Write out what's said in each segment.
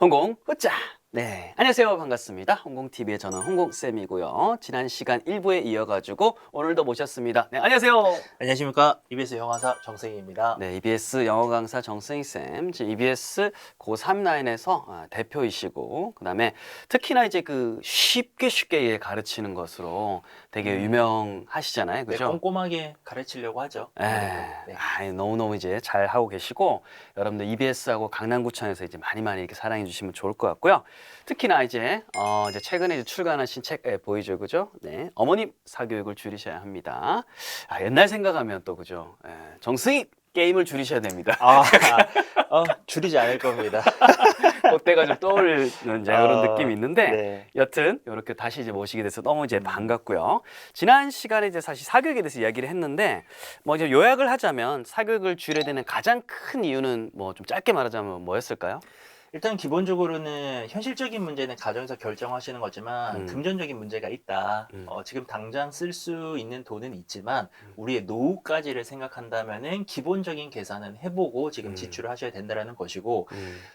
홍공 후짜. 네, 안녕하세요. 반갑습니다. 홍공TV의 저는 홍공쌤이고요. 지난 시간 1부에 이어가지고 오늘도 모셨습니다. 네, 안녕하세요. 안녕하십니까. EBS 영화사 정승희입니다. 네, EBS 영어 강사 정승희쌤, 지금 EBS 고3 라인에서 대표이시고, 그 다음에 특히나 이제 그 쉽게 가르치는 것으로 되게 유명하시잖아요. 네, 그죠? 꼼꼼하게 가르치려고 하죠. 네. 너무너무 이제 잘 하고 계시고, 여러분들 EBS하고 강남구청에서 이제 많이 이렇게 사랑해 주시면 좋을 것 같고요. 특히나 이제 최근에 이제 출간하신 책 보이죠, 그죠? 네, 어머님 사교육을 줄이셔야 합니다. 옛날 생각하면 또 그죠? 정승희 게임을 줄이셔야 됩니다. 줄이지 않을 겁니다. 그때가 좀 떠오르는 이제 그런 느낌이 있는데, 네. 여튼 이렇게 다시 이제 모시게 돼서 너무 이제 반갑고요. 지난 시간에 이제 사실 사교육에 대해서 이야기를 했는데, 뭐 이제 요약을 하자면 사교육을 줄여야 되는 가장 큰 이유는 뭐 좀 짧게 말하자면 뭐였을까요? 일단 기본적으로는 현실적인 문제는 가정에서 결정하시는 거지만 금전적인 문제가 있다. 지금 당장 쓸 수 있는 돈은 있지만 우리의 노후까지를 생각한다면은 기본적인 계산은 해보고 지금 지출을 하셔야 된다라는 것이고,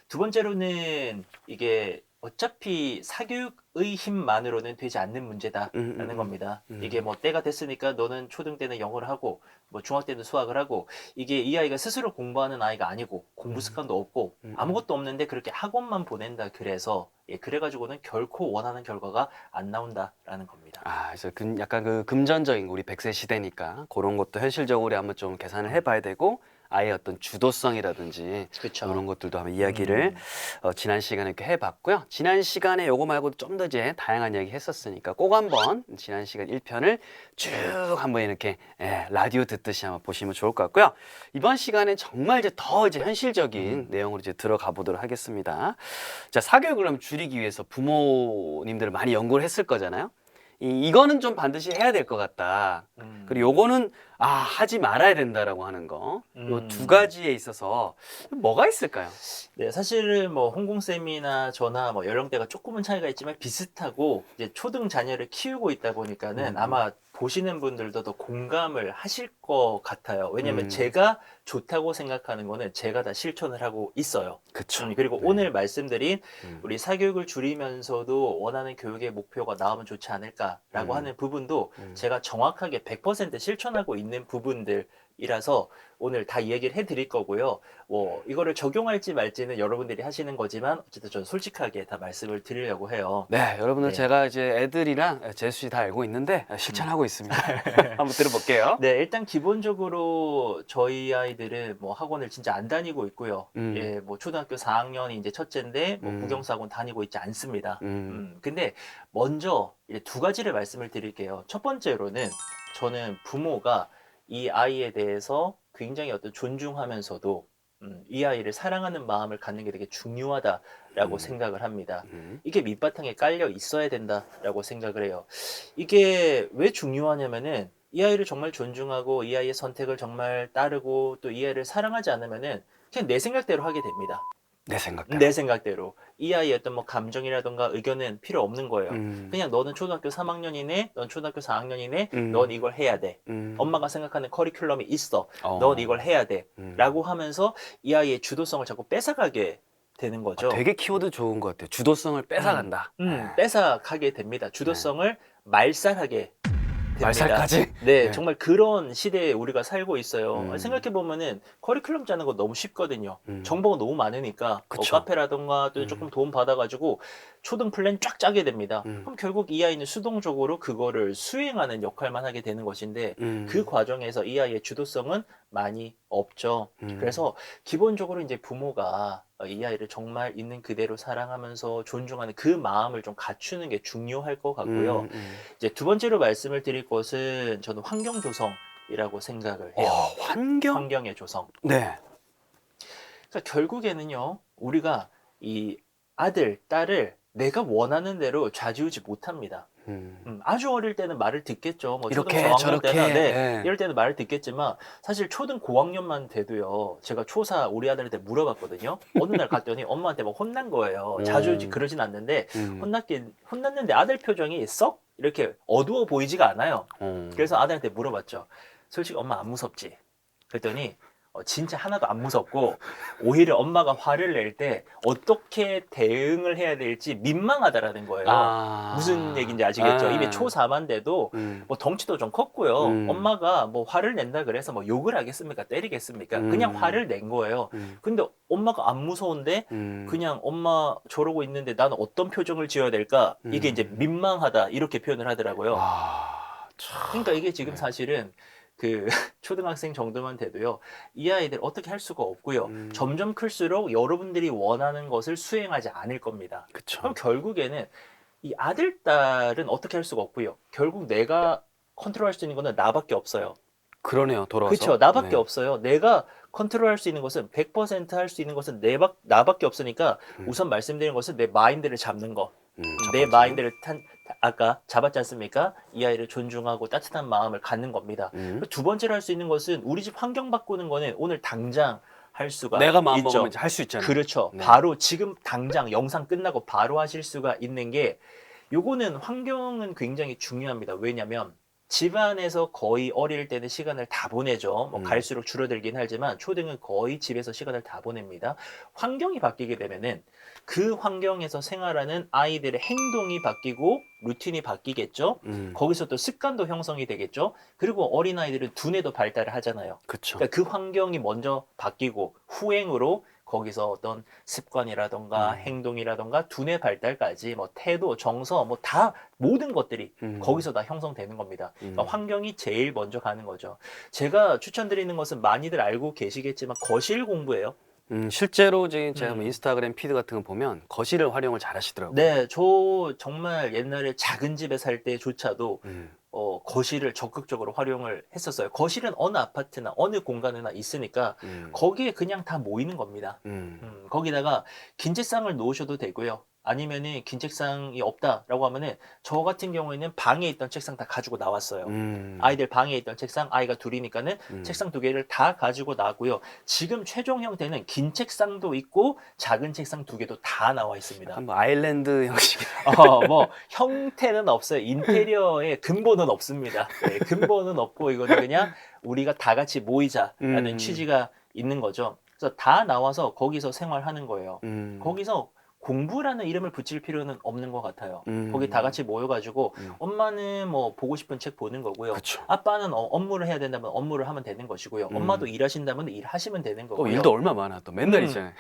두 번째로는 이게 어차피 사교육의 힘만으로는 되지 않는 문제다라는 겁니다. 이게 뭐 때가 됐으니까 너는 초등 때는 영어를 하고 뭐 중학 때는 수학을 하고, 이게 이 아이가 스스로 공부하는 아이가 아니고 공부 습관도 없고 아무것도 없는데 그렇게 학원만 보낸다 그래서 그래가지고는 결코 원하는 결과가 안 나온다라는 겁니다. 그래서 약간 그 금전적인 우리 100세 시대니까 그런 것도 현실적으로 한번 좀 계산을 해봐야 되고, 아예 어떤 주도성이라든지 그쵸. 이런 것들도 한번 이야기를 지난 시간에 이렇게 해봤고요. 지난 시간에 요거 말고도 좀 더 이제 다양한 이야기 했었으니까 꼭 한번 지난 시간 1편을 쭉 한번 이렇게 라디오 듣듯이 한번 보시면 좋을 것 같고요. 이번 시간에 정말 이제 더 이제 현실적인 내용으로 이제 들어가 보도록 하겠습니다. 자, 사교육을 그럼 줄이기 위해서 부모님들을 많이 연구를 했을 거잖아요. 이거는 좀 반드시 해야 될 것 같다. 그리고 요거는 하지 말아야 된다라고 하는 거. 요 두 가지에 있어서 뭐가 있을까요? 네, 사실은 뭐 홍콩쌤이나 저나 뭐 연령대가 조금은 차이가 있지만 비슷하고 이제 초등 자녀를 키우고 있다 보니까는 아마 보시는 분들도 더 공감을 하실 것 같아요. 왜냐면 제가 좋다고 생각하는 거는 제가 다 실천을 하고 있어요. 그쵸. 그리고 네. 오늘 말씀드린 우리 사교육을 줄이면서도 원하는 교육의 목표가 나오면 좋지 않을까라고 하는 부분도 제가 정확하게 100% 실천하고 있는 부분들이라서 오늘 다 얘기를 해드릴 거고요. 뭐 이거를 적용할지 말지는 여러분들이 하시는 거지만 어쨌든 저는 솔직하게 다 말씀을 드리려고 해요. 네, 여러분들 네. 제가 이제 애들이랑 제수 씨 다 알고 있는데 실천하고 있습니다. 한번 들어볼게요. 네, 일단 기본적으로 저희 아이들은 뭐 학원을 진짜 안 다니고 있고요. 예, 뭐 초등학교 4학년이 이제 첫째인데 뭐 국영수학원 다니고 있지 않습니다. 근데 먼저 이제 두 가지를 말씀을 드릴게요. 첫 번째로는 저는 부모가 이 아이에 대해서 굉장히 어떤 존중하면서도 이 아이를 사랑하는 마음을 갖는 게 되게 중요하다라고 생각을 합니다. 이게 밑바탕에 깔려 있어야 된다라고 생각을 해요. 이게 왜 중요하냐면은 이 아이를 정말 존중하고 이 아이의 선택을 정말 따르고 또 이 아이를 사랑하지 않으면은 그냥 내 생각대로 하게 됩니다. 내 생각대로. 내 생각대로. 이 아이의 어떤 뭐 감정이라던가 의견은 필요 없는 거예요. 그냥 너는 초등학교 3학년이네, 넌 초등학교 4학년이네, 넌 이걸 해야 돼. 엄마가 생각하는 커리큘럼이 있어. 넌 이걸 해야 돼. 라고 하면서 이 아이의 주도성을 자꾸 뺏어가게 되는 거죠. 되게 키워드 좋은 것 같아요. 주도성을 뺏어간다. 뺏어가게 됩니다. 주도성을 말살하게 됩니다. 말살까지? 네, 정말 그런 시대에 우리가 살고 있어요. 생각해보면은 커리큘럼 짜는 거 너무 쉽거든요. 정보가 너무 많으니까 뭐 그쵸. 카페라던가 또 조금 도움 받아가지고 초등 플랜 쫙 짜게 됩니다. 그럼 결국 이 아이는 수동적으로 그거를 수행하는 역할만 하게 되는 것인데 그 과정에서 이 아이의 주도성은 많이 없죠. 그래서 기본적으로 이제 부모가 이 아이를 정말 있는 그대로 사랑하면서 존중하는 그 마음을 좀 갖추는 게 중요할 것 같고요. 이제 두 번째로 말씀을 드릴 것은 저는 환경 조성이라고 생각을 해요. 환경? 환경의 조성. 네. 그러니까 결국에는요, 우리가 이 아들, 딸을 내가 원하는 대로 좌지우지 못합니다. 아주 어릴 때는 말을 듣겠죠. 뭐 초등 이렇게, 저학년 저렇게. 때는 네. 이럴 때는 말을 듣겠지만 사실 초등 고학년만 돼도요. 제가 초사 우리 아들한테 물어봤거든요. 어느 날 갔더니 엄마한테 막 혼난 거예요. 자주우지 그러진 않는데 혼났는데 아들 표정이 썩 이렇게 어두워 보이지가 않아요. 그래서 아들한테 물어봤죠. 솔직히 엄마 안 무섭지? 그랬더니 진짜 하나도 안 무섭고 오히려 엄마가 화를 낼 때 어떻게 대응을 해야 될지 민망하다라는 거예요. 무슨 얘기인지 아시겠죠? 입에 초4만데도 뭐 덩치도 좀 컸고요. 엄마가 뭐 화를 낸다 그래서 뭐 욕을 하겠습니까? 때리겠습니까? 그냥 화를 낸 거예요. 근데 엄마가 안 무서운데 그냥 엄마 저러고 있는데 나는 어떤 표정을 지어야 될까? 이게 이제 민망하다 이렇게 표현을 하더라고요. 그러니까 이게 지금 사실은 그 초등학생 정도만 돼도요, 이 아이들 어떻게 할 수가 없고요. 점점 클수록 여러분들이 원하는 것을 수행하지 않을 겁니다. 그쵸. 그럼 결국에는 이 아들, 딸은 어떻게 할 수가 없고요. 결국 내가 컨트롤할 수 있는 거는 나밖에 없어요. 그러네요. 돌아와서. 그렇죠. 나밖에 네. 없어요. 내가 컨트롤할 수 있는 것은 100% 할 수 있는 것은 나밖에 없으니까 우선 말씀드린 것은 내 마인드를 잡는 거. 첫 내 번째. 마인드를 아까 잡았지 않습니까? 이 아이를 존중하고 따뜻한 마음을 갖는 겁니다. 두 번째로 할 수 있는 것은 우리 집 환경 바꾸는 거는 오늘 당장 할 수가 내가 마음 있죠. 먹으면 할 수 있잖아요. 그렇죠. 네. 바로 지금 당장 영상 끝나고 바로 하실 수가 있는 게 요거는 환경은 굉장히 중요합니다. 왜냐면 집안에서 거의 어릴 때는 시간을 다 보내죠. 뭐 갈수록 줄어들긴 하지만 초등은 거의 집에서 시간을 다 보냅니다. 환경이 바뀌게 되면은 그 환경에서 생활하는 아이들의 행동이 바뀌고 루틴이 바뀌겠죠. 거기서 또 습관도 형성이 되겠죠. 그리고 어린아이들은 두뇌도 발달을 하잖아요. 그쵸. 그러니까 그 환경이 먼저 바뀌고 후행으로 거기서 어떤 습관이라던가 행동이라던가 두뇌 발달까지 뭐 태도, 정서 뭐 다 모든 것들이 거기서 다 형성되는 겁니다. 그러니까 환경이 제일 먼저 가는 거죠. 제가 추천드리는 것은 많이들 알고 계시겠지만 거실 공부예요. 실제로 지금 제가 뭐 인스타그램 피드 같은 거 보면 거실을 활용을 잘 하시더라고요. 네, 저 정말 옛날에 작은 집에 살 때조차도 거실을 적극적으로 활용을 했었어요. 거실은 어느 아파트나 어느 공간에나 있으니까 거기에 그냥 다 모이는 겁니다. 거기다가 긴 책상을 놓으셔도 되고요. 아니면은 긴 책상이 없다라고 하면은 저 같은 경우에는 방에 있던 책상 다 가지고 나왔어요. 아이들 방에 있던 책상, 아이가 둘이니까는 책상 2개를 다 가지고 나고요. 지금 최종 형태는 긴 책상도 있고 작은 책상 2개도 다 나와 있습니다. 뭐 아일랜드 형식. 뭐 형태는 없어요. 인테리어에 근본은 없습니다. 네, 근본은 없고 이거는 그냥 우리가 다 같이 모이자라는 취지가 있는 거죠. 그래서 다 나와서 거기서 생활하는 거예요. 거기서 공부라는 이름을 붙일 필요는 없는 것 같아요. 거기 다 같이 모여가지고 엄마는 뭐 보고 싶은 책 보는 거고요. 그쵸. 아빠는 업무를 해야 된다면 업무를 하면 되는 것이고요. 엄마도 일하신다면 일하시면 되는 또 거고요. 일도 얼마 많아. 또 맨날 있잖아요.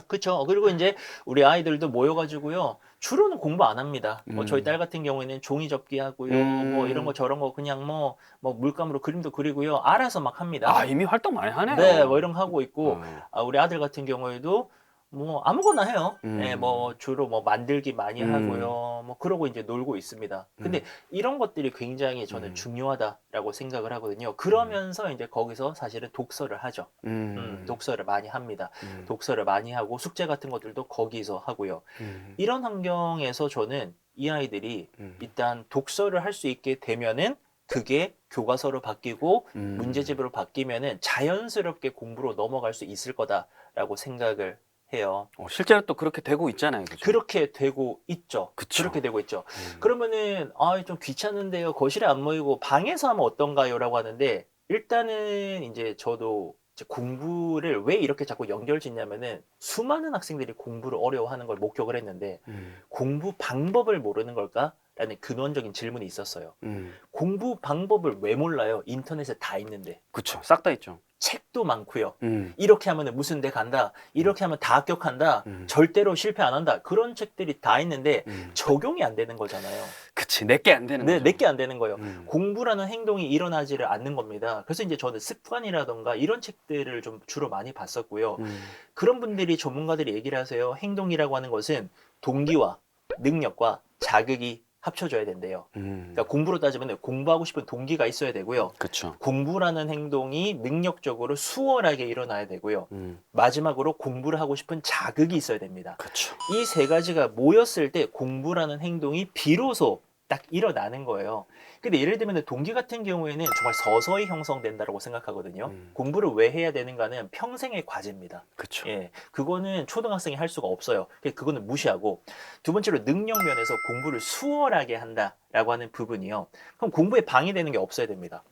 그렇죠. 그리고 이제 우리 아이들도 모여가지고요. 주로는 공부 안 합니다. 뭐 저희 딸 같은 경우에는 종이 접기 하고요. 뭐 이런 거 저런 거 그냥 뭐 물감으로 그림도 그리고요. 알아서 막 합니다. 아, 이미 활동 많이 하네요. 네, 뭐 이런 거 하고 있고 우리 아들 같은 경우에도 뭐 아무거나 해요. 네, 뭐 주로 뭐 만들기 많이 하고요. 뭐 그러고 이제 놀고 있습니다. 근데 이런 것들이 굉장히 저는 중요하다라고 생각을 하거든요. 그러면서 이제 거기서 사실은 독서를 하죠. 독서를 많이 합니다. 독서를 많이 하고 숙제 같은 것들도 거기서 하고요. 이런 환경에서 저는 이 아이들이 일단 독서를 할 수 있게 되면은 그게 교과서로 바뀌고 문제집으로 바뀌면은 자연스럽게 공부로 넘어갈 수 있을 거다라고 생각을 해요. 실제로 또 그렇게 되고 있잖아요. 그죠? 그렇게 되고 있죠. 그쵸. 그렇게 되고 있죠. 그러면은 좀 귀찮은데요. 거실에 안 모이고 방에서 하면 어떤가요? 라고 하는데 일단은 이제 저도 이제 공부를 왜 이렇게 자꾸 연결 짓냐면은 수많은 학생들이 공부를 어려워하는 걸 목격을 했는데 공부 방법을 모르는 걸까? 라는 근원적인 질문이 있었어요. 공부 방법을 왜 몰라요? 인터넷에 다 있는데. 그쵸. 싹 다 있죠. 책도 많고요. 이렇게 하면 무슨 데 간다. 이렇게 하면 다 합격한다. 절대로 실패 안 한다. 그런 책들이 다 있는데 적용이 안 되는 거잖아요. 그치. 내게 안 되는 네, 거죠. 내게 안 되는 거예요. 공부라는 행동이 일어나지를 않는 겁니다. 그래서 이제 저는 습관이라던가 이런 책들을 좀 주로 많이 봤었고요. 그런 분들이 전문가들이 얘기를 하세요. 행동이라고 하는 것은 동기와 능력과 자극이 합쳐져야 된대요. 그러니까 공부로 따지면 공부하고 싶은 동기가 있어야 되고요. 그쵸. 공부라는 행동이 능력적으로 수월하게 일어나야 되고요. 마지막으로 공부를 하고 싶은 자극이 있어야 됩니다. 그쵸. 이 세 가지가 모였을 때 공부라는 행동이 비로소 딱 일어나는 거예요. 근데 예를 들면 동기 같은 경우에는 정말 서서히 형성된다고 생각하거든요. 공부를 왜 해야 되는가는 평생의 과제입니다. 그쵸. 예, 그거는 초등학생이 할 수가 없어요. 그거는 무시하고 두 번째로 능력 면에서 공부를 수월하게 한다라고 하는 부분이요. 그럼 공부에 방해되는 게 없어야 됩니다.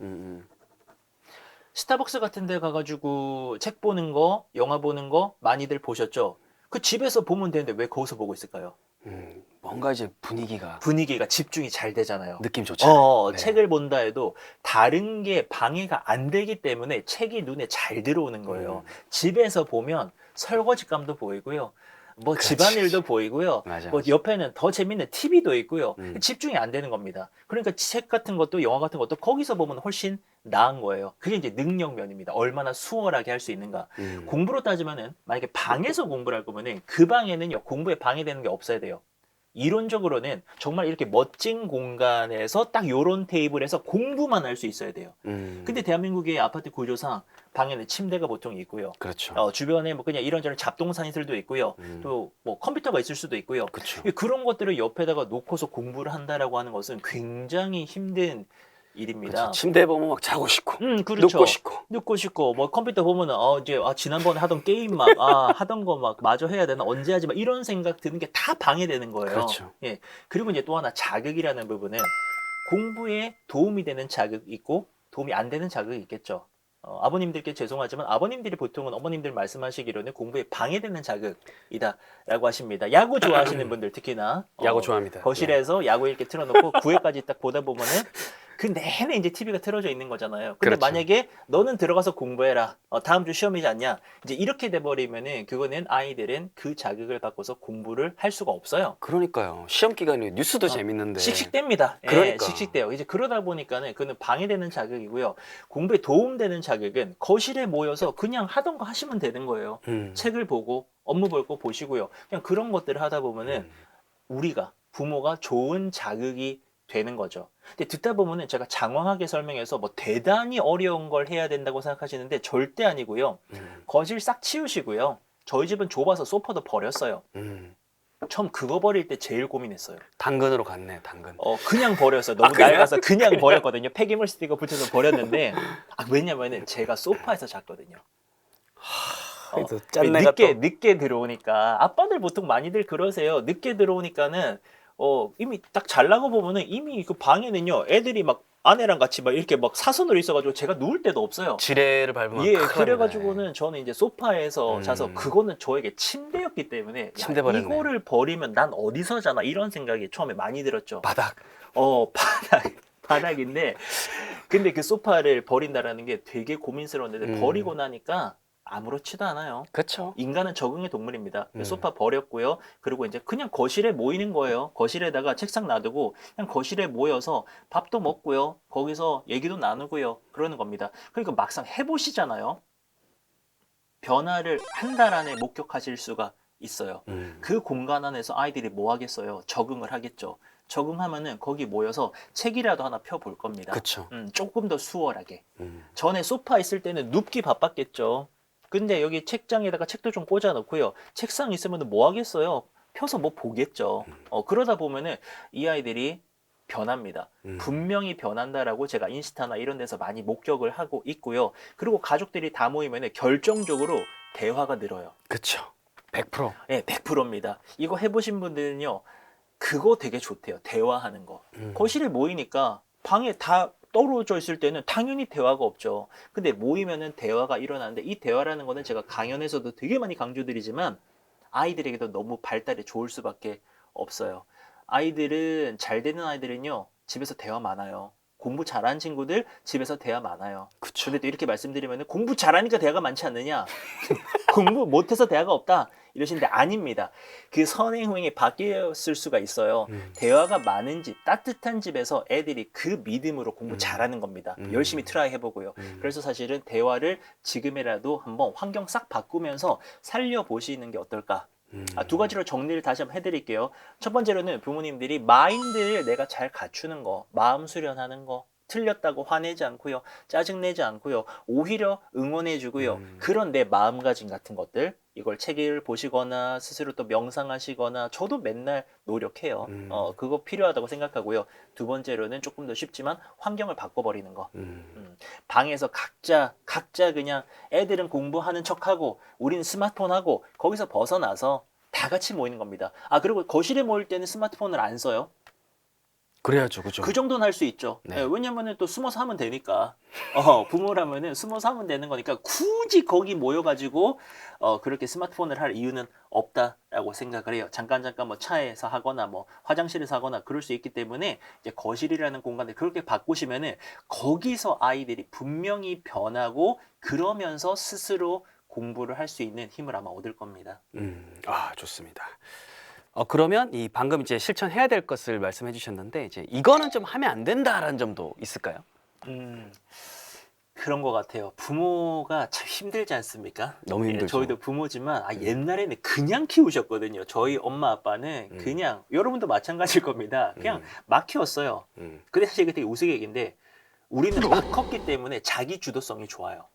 스타벅스 같은 데 가가지고 책 보는 거, 영화 보는 거 많이들 보셨죠? 그 집에서 보면 되는데 왜 거기서 보고 있을까요? 뭔가 이제 분위기가 분위기가 집중이 잘 되잖아요. 느낌 좋잖아요. 네. 책을 본다 해도 다른 게 방해가 안 되기 때문에 책이 눈에 잘 들어오는 거예요. 집에서 보면 설거지감도 보이고요. 뭐 그렇지. 집안일도 보이고요. 맞아, 뭐 맞아. 옆에는 더 재밌는 TV도 있고요. 음. 집중이 안 되는 겁니다. 그러니까 책 같은 것도 영화 같은 것도 거기서 보면 훨씬 나은 거예요. 그게 이제 능력면입니다. 얼마나 수월하게 할 수 있는가. 공부로 따지면은 만약에 방에서 공부를 할 거면은 그 방에는요 공부에 방해되는 게 없어야 돼요. 이론적으로는 정말 이렇게 멋진 공간에서 딱 요런 테이블에서 공부만 할 수 있어야 돼요. 근데 대한민국의 아파트 구조상 방에는 침대가 보통 있고요. 그렇죠. 주변에 뭐 그냥 이런저런 잡동사니들도 있고요. 또 뭐 컴퓨터가 있을 수도 있고요. 그렇죠. 그런 것들을 옆에다가 놓고서 공부를 한다라고 하는 것은 굉장히 힘든 일입니다. 그렇죠. 침대 보면 막 자고 싶고 그렇죠. 눕고 싶고. 눕고 싶고 뭐 컴퓨터 보면은 이제 지난번에 하던 게임 막 하던 거 막 마저 해야 되나 언제 하지 막 이런 생각 드는 게 다 방해되는 거예요. 그렇죠. 예. 그리고 이제 또 하나 자극이라는 부분은 공부에 도움이 되는 자극이 있고 도움이 안 되는 자극이 있겠죠. 아버님들께 죄송하지만 아버님들이 보통은 어머님들 말씀하시기로는 공부에 방해되는 자극이다라고 하십니다. 야구 좋아하시는 분들 특히나 야구 좋아합니다. 거실에서 야구 이렇게 틀어놓고 9회까지 딱 보다 보면은 그 내내 이제 TV가 틀어져 있는 거잖아요. 근데 그렇죠. 만약에 너는 들어가서 공부해라. 다음 주 시험이지 않냐? 이제 이렇게 돼버리면은 그거는 아이들은 그 자극을 받고서 공부를 할 수가 없어요. 그러니까요. 시험 기간에 뉴스도 재밌는데. 씩씩댑니다. 그러니까. 씩씩대요. 이제 그러다 보니까는 그는 방해되는 자극이고요. 공부에 도움되는 자극은 거실에 모여서 그냥 하던 거 하시면 되는 거예요. 책을 보고 업무 볼 거 보시고요. 그냥 그런 것들을 하다 보면은 우리가 부모가 좋은 자극이 되는 거죠. 근데 듣다 보면은 제가 장황하게 설명해서 뭐 대단히 어려운 걸 해야 된다고 생각하시는데 절대 아니고요. 거실 싹 치우시고요. 저희 집은 좁아서 소파도 버렸어요. 처음 그거 버릴 때 제일 고민했어요. 당근으로 갔네, 당근. 그냥 버렸어요. 너무 그래요? 낡아서 그냥 버렸거든요. 폐기물 스티커 붙여서 버렸는데 왜냐면은 제가 소파에서 잤거든요. 그래도 짠내가 늦게 들어오니까 아빠들 보통 많이들 그러세요. 늦게 들어오니까는 이미 딱 잘나가 보면은 이미 그 방에는요 애들이 막 아내랑 같이 막 이렇게 막 사선으로 있어가지고 제가 누울 데도 없어요. 지뢰를 밟으면 예, 큰일 납니다. 그래가지고는 저는 이제 소파에서 자서 그거는 저에게 침대였기 때문에 침대 야, 버렸네. 이거를 버리면 난 어디서 자나 이런 생각이 처음에 많이 들었죠. 바닥. 바닥인데 근데 그 소파를 버린다라는 게 되게 고민스러웠는데 버리고 나니까 아무렇지도 않아요. 그렇죠. 인간은 적응의 동물입니다. 소파 버렸고요. 그리고 이제 그냥 거실에 모이는 거예요. 거실에다가 책상 놔두고 그냥 거실에 모여서 밥도 먹고요. 거기서 얘기도 나누고요. 그러는 겁니다. 그러니까 막상 해보시잖아요. 변화를 한 달 안에 목격하실 수가 있어요. 그 공간 안에서 아이들이 뭐 하겠어요? 적응을 하겠죠. 적응하면은 거기 모여서 책이라도 하나 펴볼 겁니다. 그쵸. 조금 더 수월하게. 전에 소파 있을 때는 눕기 바빴겠죠. 근데 여기 책장에다가 책도 좀 꽂아 놓고요. 책상 있으면 뭐 하겠어요? 펴서 뭐 보겠죠. 그러다 보면은 이 아이들이 변합니다. 분명히 변한다라고 제가 인스타나 이런 데서 많이 목격을 하고 있고요. 그리고 가족들이 다 모이면은 결정적으로 대화가 늘어요. 그쵸. 100%. 네, 100%입니다. 이거 해보신 분들은요, 그거 되게 좋대요. 대화하는 거. 거실에 모이니까 방에 다 떨어져 있을 때는 당연히 대화가 없죠. 근데 모이면은 대화가 일어나는데 이 대화라는 거는 제가 강연에서도 되게 많이 강조드리지만 아이들에게도 너무 발달이 좋을 수밖에 없어요. 아이들은 잘 되는 아이들은요 집에서 대화 많아요. 공부 잘하는 친구들 집에서 대화 많아요. 그쵸. 근데 또 이렇게 말씀드리면 공부 잘하니까 대화가 많지 않느냐? 공부 못해서 대화가 없다 이러시는데 아닙니다. 그 선행후행이 바뀌었을 수가 있어요. 대화가 많은 집, 따뜻한 집에서 애들이 그 믿음으로 공부 잘하는 겁니다. 열심히 트라이 해보고요. 그래서 사실은 대화를 지금이라도 한번 환경 싹 바꾸면서 살려보시는 게 어떨까? 두 가지로 정리를 다시 한번 해드릴게요. 첫 번째로는 부모님들이 마인드를 내가 잘 갖추는 거, 마음 수련하는 거, 틀렸다고 화내지 않고요. 짜증내지 않고요. 오히려 응원해주고요. 그런 내 마음가짐 같은 것들 이걸 책을 보시거나 스스로 또 명상하시거나 저도 맨날 노력해요. 그거 필요하다고 생각하고요. 두 번째로는 조금 더 쉽지만 환경을 바꿔버리는 거. 방에서 각자 그냥 애들은 공부하는 척하고 우리는 스마트폰하고 거기서 벗어나서 다 같이 모이는 겁니다. 그리고 거실에 모일 때는 스마트폰을 안 써요. 그래야죠, 그죠? 그 정도는 할 수 있죠. 네. 예, 왜냐면은 또 숨어서 하면 되니까. 부모라면은 숨어서 하면 되는 거니까 굳이 거기 모여가지고 그렇게 스마트폰을 할 이유는 없다라고 생각을 해요. 잠깐 뭐 차에서 하거나 뭐 화장실에서 하거나 그럴 수 있기 때문에 이제 거실이라는 공간을 그렇게 바꾸시면은 거기서 아이들이 분명히 변하고 그러면서 스스로 공부를 할 수 있는 힘을 아마 얻을 겁니다. 좋습니다. 그러면 이 방금 이제 실천해야 될 것을 말씀해 주셨는데 이제 이거는 좀 하면 안 된다라는 점도 있을까요? 그런 것 같아요. 부모가 참 힘들지 않습니까? 너무 힘들죠. 저희도 부모지만 옛날에는 그냥 키우셨거든요. 저희 엄마 아빠는 그냥 여러분도 마찬가지일 겁니다. 그냥 막 키웠어요. 근데 사실 이게 되게 우스갯인데 우리는 막 컸기 때문에 자기 주도성이 좋아요.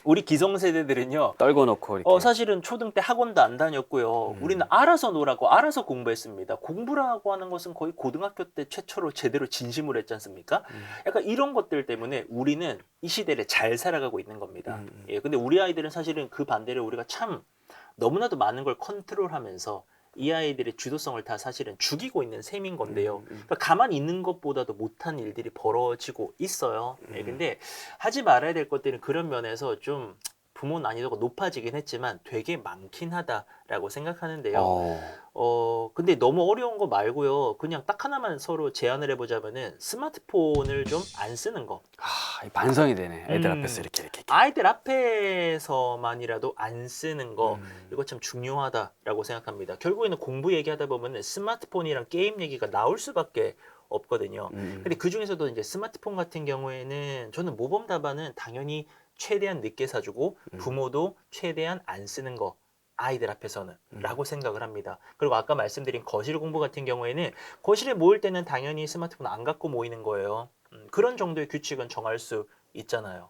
우리 기성세대들은요. 떨궈 놓고 이렇게. 사실은 초등 때 학원도 안 다녔고요. 우리는 알아서 놀았고 알아서 공부했습니다. 공부라고 하는 것은 거의 고등학교 때 최초로 제대로 진심으로 했지 않습니까? 약간 이런 것들 때문에 우리는 이 시대를 잘 살아가고 있는 겁니다. 예, 근데 우리 아이들은 사실은 그 반대로 우리가 참 너무나도 많은 걸 컨트롤하면서 이 아이들의 주도성을 다 사실은 죽이고 있는 셈인 건데요. 그러니까 가만히 있는 것보다도 못한 일들이 벌어지고 있어요. 예, 근데 하지 말아야 될 것들은 그런 면에서 좀 부모 난이도가 높아지긴 했지만 되게 많긴 하다라고 생각하는데요. 근데 너무 어려운 거 말고요. 그냥 딱 하나만 서로 제안을 해보자면은 스마트폰을 좀 안 쓰는 거. 반성이 되네. 애들 앞에서 이렇게. 아이들 앞에서만이라도 안 쓰는 거 이거 참 중요하다라고 생각합니다. 결국에는 공부 얘기하다 보면 스마트폰이랑 게임 얘기가 나올 수밖에 없거든요. 근데 그 중에서도 이제 스마트폰 같은 경우에는 저는 모범 답안은 당연히 최대한 늦게 사주고 부모도 최대한 안 쓰는 거. 아이들 앞에서는 라고 생각을 합니다. 그리고 아까 말씀드린 거실 공부 같은 경우에는 거실에 모일 때는 당연히 스마트폰 안 갖고 모이는 거예요. 그런 정도의 규칙은 정할 수 있잖아요.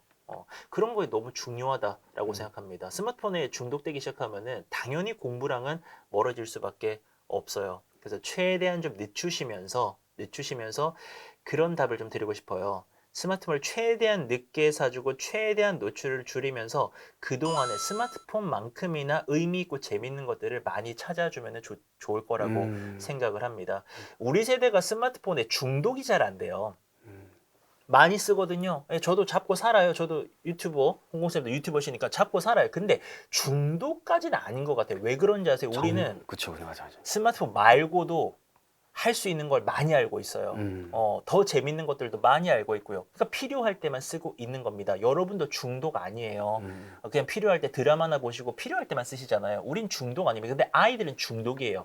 그런 거에 너무 중요하다라고 생각합니다. 스마트폰에 중독되기 시작하면은 당연히 공부랑은 멀어질 수밖에 없어요. 그래서 최대한 좀 늦추시면서 그런 답을 좀 드리고 싶어요. 스마트폰을 최대한 늦게 사주고 최대한 노출을 줄이면서 그동안에 스마트폰만큼이나 의미 있고 재밌는 것들을 많이 찾아주면 좋을 거라고 생각을 합니다. 우리 세대가 스마트폰에 중독이 잘 안 돼요. 많이 쓰거든요. 저도 잡고 살아요. 저도 유튜버, 홍콩쌤도 유튜버시니까 잡고 살아요. 근데 중독까지는 아닌 것 같아요. 왜 그런지 아세요? 우리는 그쵸, 맞아. 스마트폰 말고도 할 수 있는 걸 많이 알고 있어요. 더 재밌는 것들도 많이 알고 있고요. 그러니까 필요할 때만 쓰고 있는 겁니다. 여러분도 중독 아니에요. 그냥 필요할 때 드라마나 보시고 필요할 때만 쓰시잖아요. 우린 중독 아닙니다. 근데 아이들은 중독이에요.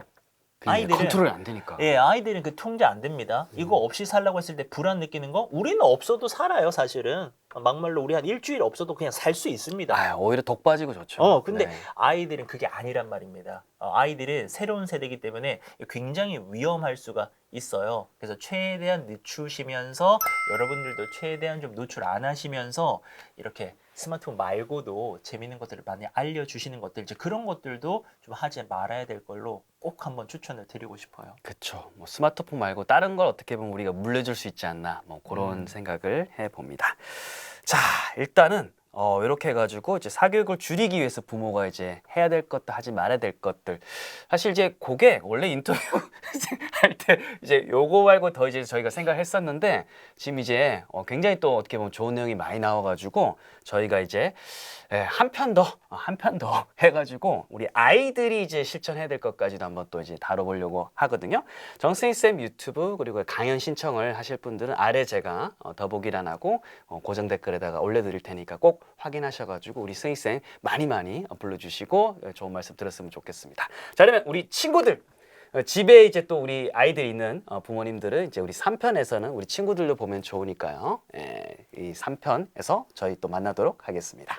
아이들은 컨트롤이 안 되니까. 예, 아이들은 그 통제 안 됩니다. 이거 없이 살라고 했을 때 불안 느끼는 거 우리는 없어도 살아요, 사실은. 막말로 우리 한 일주일 없어도 그냥 살 수 있습니다. 오히려 독 빠지고 좋죠. 근데 네. 아이들은 그게 아니란 말입니다. 아이들은 새로운 세대이기 때문에 굉장히 위험할 수가 있어요. 그래서 최대한 늦추시면서 여러분들도 최대한 좀 노출 안 하시면서 이렇게 스마트폰 말고도 재밌는 것들을 많이 알려주시는 것들, 이제 그런 것들도 좀 하지 말아야 될 걸로 꼭 한번 추천을 드리고 싶어요. 그쵸. 뭐 스마트폰 말고 다른 걸 어떻게 보면 우리가 물려줄 수 있지 않나, 뭐 그런 생각을 해봅니다. 자, 일단은 이렇게 해가지고 이제 사교육을 줄이기 위해서 부모가 이제 해야 될 것도 하지 말아야 될 것들. 사실 이제 그게 원래 인터뷰 할 때 이제 요거 말고 더 이제 저희가 생각했었는데 지금 이제 굉장히 또 어떻게 보면 좋은 내용이 많이 나와가지고 저희가 이제 한 편 더 해가지고 우리 아이들이 이제 실천해야 될 것까지도 한번 또 이제 다뤄보려고 하거든요. 정승희쌤 유튜브 그리고 강연 신청을 하실 분들은 아래 제가 더보기란하고 고정 댓글에다가 올려드릴 테니까 꼭 확인하셔가지고 우리 승희쌤 많이 불러주시고 좋은 말씀 들었으면 좋겠습니다. 자, 그러면 우리 친구들 집에 이제 또 우리 아이들 있는 부모님들은 이제 우리 3편에서는 우리 친구들도 보면 좋으니까요. 이 3편에서 저희 또 만나도록 하겠습니다.